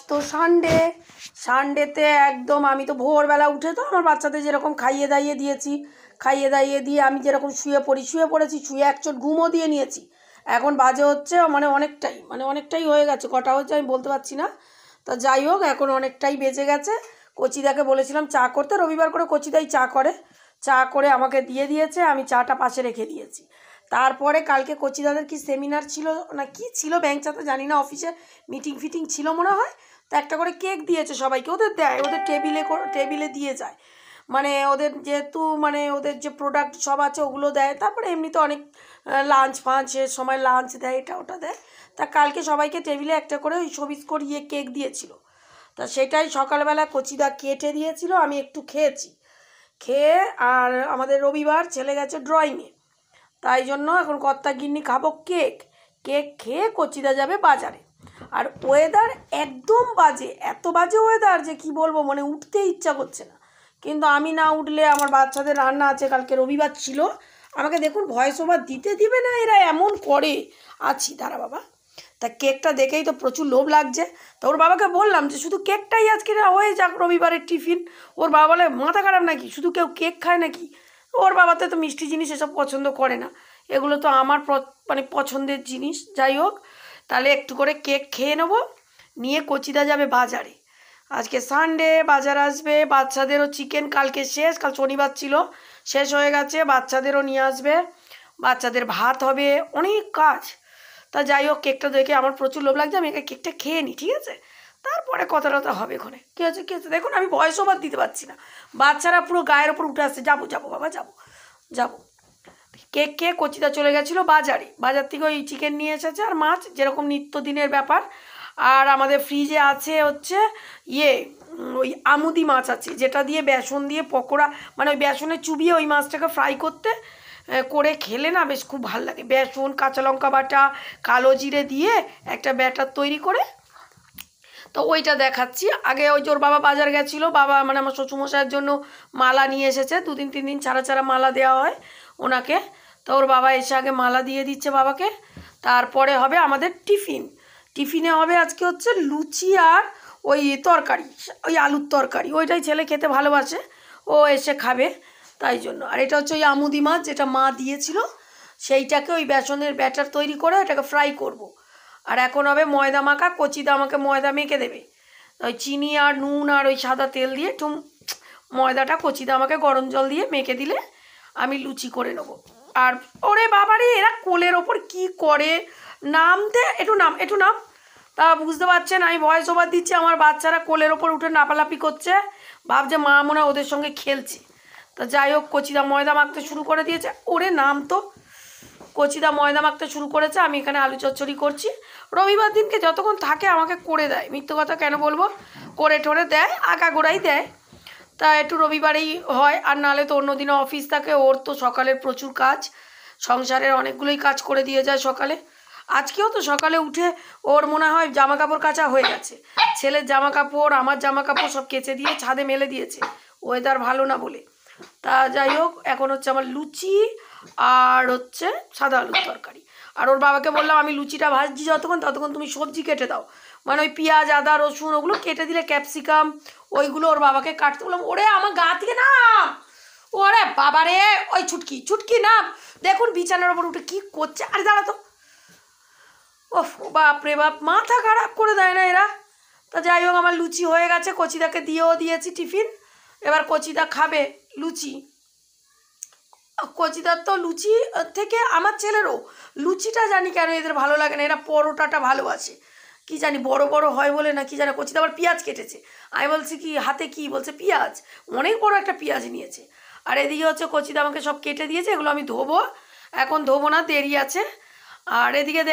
তো সানডেতে একদম আমি তো ভোরবেলা উঠে তো আমার বাচ্চাদের যেরকম খাইয়ে দাইয়ে দিয়েছি, খাইয়ে দাইয়ে দিয়ে আমি যেরকম শুয়ে পড়েছি, শুয়ে এক চোট ঘুমও দিয়ে নিয়েছি। এখন বাজে হচ্ছে অনেকটাই হয়ে গেছে, কটা হচ্ছে আমি বলতে পারছি না। তা যাই হোক, এখন অনেকটাই বেজে গেছে। কচিদাকে বলেছিলাম চা করতে, রবিবার করে কচিদাই চা করে, চা করে আমাকে দিয়ে দিয়েছে, আমি চাটা পাশে রেখে দিয়েছি। তারপরে কালকে কচিদাদের কি সেমিনার ছিল না কি ছিল, ব্যাংক চাতে জানি না, অফিসে মিটিং ফিটিং ছিল মনে হয়। তো একটা করে কেক দিয়েছে সবাইকে, ওদের দেয়, ওদের টেবিলে দিয়ে যায়। মানে ওদের যেহেতু মানে ওদের যে প্রোডাক্ট সব আছে ওগুলো দেয়, তারপরে এমনিতে অনেক লাঞ্চ ফাঞ্চের সময় লাঞ্চ দেয়, এটা ওটা দেয়। তা কালকে সবাইকে টেবিলে একটা করে ওই সবিজ করিয়ে কেক দিয়েছিল। তা সেটাই সকালবেলা কচিদা কেটে দিয়েছিল, আমি একটু খেয়েছি। খেয়ে আর আমাদের রবিবার ছেলে গেছে ড্রয়িংয়ে, তাই জন্য এখন কর্তা গিন্নি খাবো কেক। কেক খেয়ে কচিদা যাবে বাজারে। আর ওয়েদার একদম বাজে, এত বাজে ওয়েদার যে কি বলবো, মানে উঠতে ইচ্ছা করছে না। কিন্তু আমি না উঠলে আমার বাচ্চাদের রান্না আছে, কালকে রবিবার ছিল। আমাকে দেখুন ভয়েস ওভার দিতে দিবে না, এরা এমন করে। আছি দাঁড়া বাবা। তা কেকটা দেখেই তো প্রচুর লোভ লাগছে। তো ওর বাবাকে বললাম যে শুধু কেকটাই আজকে হয়ে যাক রবিবারের টিফিন। ওর বাবা বলে মাথা খারাপ নাকি, শুধু কেউ কেক খায় নাকি? ওর বাবাতে তো মিষ্টি জিনিস এসব পছন্দ করে না, এগুলো তো আমার মানে পছন্দের জিনিস। যাই হোক, তাহলে একটু করে কেক খেয়ে নেবো, নিয়ে কচিদা যাবে বাজারে। আজকে সানডে, বাজার আসবে, বাচ্চাদেরও চিকেন কালকে শেষ, কাল শনিবার ছিল, শেষ হয়ে গেছে, বাচ্চাদেরও নিয়ে আসবে, বাচ্চাদের ভাত হবে, অনেক কাজ। তা যাই হোক, কেকটা দেখে আমার প্রচুর লোভ লাগছে, আমি কেকটা খেয়ে নিই, ঠিক আছে? তারপরে কথা টথা হবে ওখানে। কী হচ্ছে দেখুন, আমি ভয়েস ওভার দিতে পারছি না, বাচ্চারা পুরো গায়ের ওপর উঠে আসছে, যাবো বাবা যাবো। কেক খেয়ে কচিদা চলে গেছিলো বাজারে, বাজার থেকে ওই চিকেন নিয়ে এসেছে আর মাছ, যেরকম নিত্যদিনের ব্যাপার। আর আমাদের ফ্রিজে আছে হচ্ছে ওই আমুদি মাছ আছে, যেটা দিয়ে বেসন দিয়ে পকোড়া, মানে ওই বেসনে চুবিয়ে ওই মাছটাকে ফ্রাই করে খেলে না বেশ খুব ভালো লাগে। বেসন, কাঁচা লঙ্কা বাটা, কালো জিরে দিয়ে একটা ব্যাটার তৈরি করে, তো ওইটা দেখাচ্ছি। আগে ওই যে ওর বাবা বাজার গেছিলো, বাবা মানে আমার শ্বশুরমশাইয়ের জন্য মালা নিয়ে এসেছে, 2-3 দিন ছাড়া মালা দেওয়া হয় ওনাকে। তো ওর বাবা এসে আগে মালা দিয়ে দিচ্ছে বাবাকে। তারপরে হবে আমাদের টিফিনে হবে আজকে হচ্ছে লুচি আর ওই তরকারি, ওই আলুর তরকারি, ওইটাই ছেলে খেতে ভালোবাসে, ও এসে খাবে, তাই জন্য। আর এটা হচ্ছে ওই আমুদি মাছ, যেটা মা দিয়েছিল, সেইটাকে ওই বেসনের ব্যাটার তৈরি করে এটাকে ফ্রাই করব। আর এখন হবে ময়দা মাখা, কচিদা আমাকে ময়দা মেখে দেবে, ওই চিনি আর নুন আর ওই সাদা তেল দিয়ে একটু ময়দাটা কচিদা আমাকে গরম জল দিয়ে মেখে দিলে আমি লুচি করে নেব। আর ওরে বাবারে, এরা কোলের ওপর কি করে, নামতে একটু নাম। তা বুঝতে পারছেন আমি ভয়েস ওভার দিচ্ছি, আমার বাচ্চারা কোলের ওপর উঠে লাপালাপি করছে, ভাবছে মা মনে হয় ওদের সঙ্গে খেলছে। তা যাই হোক, কচিদা ময়দা মাখতে শুরু করে দিয়েছে, ওরে নাম তো। কচিদা ময়দা মাখতে শুরু করেছে, আমি এখানে আলু চচ্চড়ি করছি। রবিবার দিনকে যতক্ষণ থাকে আমাকে করে দেয়, মিথ্যে কথা কেন বলবো, করে ঠোরে দেয়, আগাগোড়াই দেয়। তা একটু রবিবারেই হয়, আর নাহলে তো অন্য দিনে অফিস থাকে। ওর তো সকালের প্রচুর কাজ, সংসারের অনেকগুলোই কাজ করে দিয়ে যায় সকালে। আজকেও তো সকালে উঠে ওর মনে হয় জামা কাপড় কাচা হয়ে গেছে, ছেলের জামা কাপড়, আমার জামা কাপড় সব কেচে দিয়ে ছাদে মেলে দিয়েছে, ওয়েদার ভালো না বলে। তা যাই হোক, এখন হচ্ছে আমার লুচি আর হচ্ছে সাদা আলুর তরকারি। আর ওর বাবাকে বললাম আমি লুচিটা ভাজছি ততক্ষণ তুমি সবজি কেটে দাও, মানে ওই পেঁয়াজ, আদা, রসুন ওগুলো কেটে দিলে, ক্যাপসিকাম, ওইগুলো ওর বাবাকে কাটতে বললাম। ওরে আমার গা থেকে নাম, ওরে বাবারে, ওই ছুটকি নাম। দেখুন বিছানার ওপর উঠে কি করছে, আরে দাঁড়া তো, ওফ বাপরে বাপ, মাথা খারাপ করে দেয় না এরা। তা যাই হোক, আমার লুচি হয়ে গেছে, কচিদাকে দিয়েও দিয়েছি টিফিন, এবার কচিদা খাবে লুচি। কচিদার তো লুচি থেকে আমার ছেলেরও লুচিটা জানি কেন এদের ভালো লাগে না, এরা পরোটাটা ভালোবাসে, কি জানি বড় বড় হয় বলে না কি জানি। কচিদা আবার পেঁয়াজ কেটেছে, আমি বলছি কি হাতে, কি বলছে পেঁয়াজ, অনেক বড় একটা পেঁয়াজ নিয়েছে। আর এদিকে হচ্ছে কচিদা আমাকে সব কেটে দিয়েছে, এগুলো আমি ধোবো, এখন ধোবো না, দেরি আছে। আর এদিকে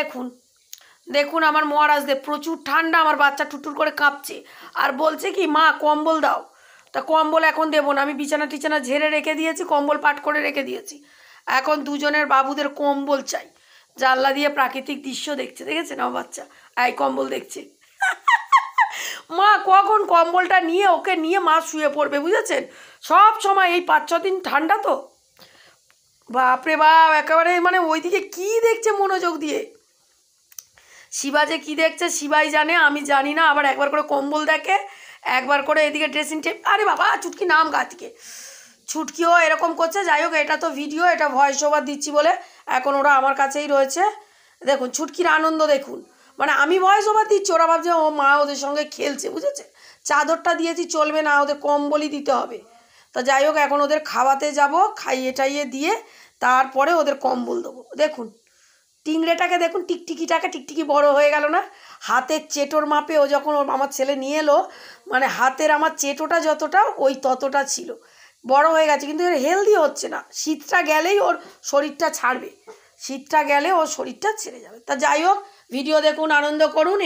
দেখুন আমার মহারাজদের প্রচুর ঠান্ডা, আমার বাচ্চা টুটুর করে কাঁপছে, আর বলছে কি মা কম্বল দাও। তা কম্বল এখন দেবো না, আমি বিছানা ঝেড়ে রেখে দিয়েছি, কম্বল পাট করে রেখে দিয়েছি। এখন দুজনের বাবুদের কম্বল চাই, জানলা দিয়ে প্রাকৃতিক দৃশ্য দেখছে, দেখেছেন আমার বাচ্চা, এই কম্বল দেখছে। মা কখন কম্বলটা নিয়ে ওকে নিয়ে মা শুয়ে পড়বে, বুঝেছেন? সব সময় এই 5-6 দিন ঠান্ডা তো, বাপরে বাপ, একেবারে মানে ওইদিকে কি দেখছে মনোযোগ দিয়ে। শিবা যে কী দেখছে শিবাই জানে, আমি জানি না। আবার একবার করে কম্বল দেখে, একবার করে এদিকে ড্রেসিং টেপ। আরে বাবা চুটকি নাম গা থেকে, ছুটকিও এরকম করছে। যাই হোক, এটা তো ভিডিও, এটা ভয়েস ওভার দিচ্ছি বলে এখন ওরা আমার কাছেই রয়েছে। দেখুন ছুটকির আনন্দ দেখুন, মানে আমি ভয়েস ওভার দিচ্ছি, ওরা ভাবছে ও মা ওদের সঙ্গে খেলছে, বুঝেছে। চাদরটা দিয়েছি চলবে না, ওদের কম্বলই দিতে হবে। তা যাই হোক, এখন ওদের খাওয়াতে যাব, খাইয়ে টাইয়ে দিয়ে তারপরে ওদের কম্বল দেবো। দেখুন টিংড়েটাকে দেখুন, টিকটিকিটাকে, টিকটিকি বড় হয়ে গেল না, হাতের চেটোর মাপে। ও যখন ওর আমার ছেলে নিয়ে এলো, মানে হাতের আমার চেটোটা যতটা ওই ততটা ছিল, বড় হয়ে গেছে, কিন্তু এর হেলদি হচ্ছে না। শীতটা গেলেই ওর শরীরটা ছাড়বে, শীতটা গেলে ওর শরীরটা ছেড়ে যাবে। তা যাই হোক, ভিডিও দেখুন, আনন্দ করুন।